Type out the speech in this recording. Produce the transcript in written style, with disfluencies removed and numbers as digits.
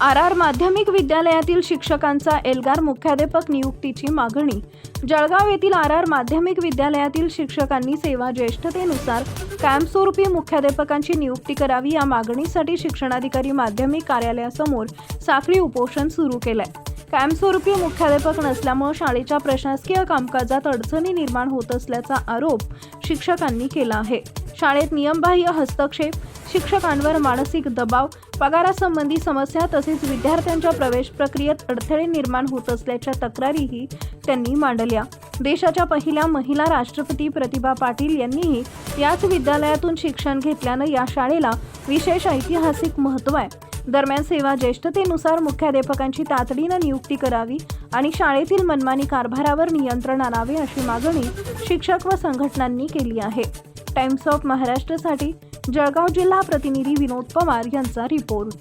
R माध्यमिक विद्यालयातील शिक्षकांचा एल्गार मुख्याध्यापक नियुक्तीची मागणी। जळगाव येथील आर माध्यमिक विद्यालयातील शिक्षकांनी सेवा ज्येष्ठतेनुसार कायमस्वरूपी मुख्याध्यापकांची नियुक्ती करावी या मागणीसाठी शिक्षणाधिकारी माध्यमिक कार्यालयासमोर साखळी उपोषण सुरू केलंय। कायमस्वरूपी मुख्याध्यापक नसल्यामुळे शाळेच्या प्रशासकीय कामकाजात अडचणी निर्माण होत असल्याचा आरोप शिक्षकांनी केला आहे। शाळेत नियमबाह्य हस्तक्षेप, शिक्षकांवर मानसिक दबाव, पगारासंबंधी समस्या तसेच विद्यार्थ्यांच्या प्रवेश प्रक्रियेत अडथळे निर्माण होत असल्याच्या तक्रारीही त्यांनी मांडल्या। देशाच्या पहिल्या महिला राष्ट्रपती प्रतिभा पाटील यांनीही याच विद्यालयातून शिक्षण घेतल्यानं या शाळेला विशेष ऐतिहासिक महत्त्व आहे। दरम्यान सेवा ज्येष्ठतेनुसार मुख्याध्यापकांची तातडीनं नियुक्ती करावी आणि शाळेतील मनमानी कारभारावर नियंत्रण आणावे अशी मागणी शिक्षक व संघटनांनी केली आहे। टाइम्स ऑफ महाराष्ट्रसाठी जळगाव जिल्हा प्रतिनिधी विनोद पवार यांचा रिपोर्ट।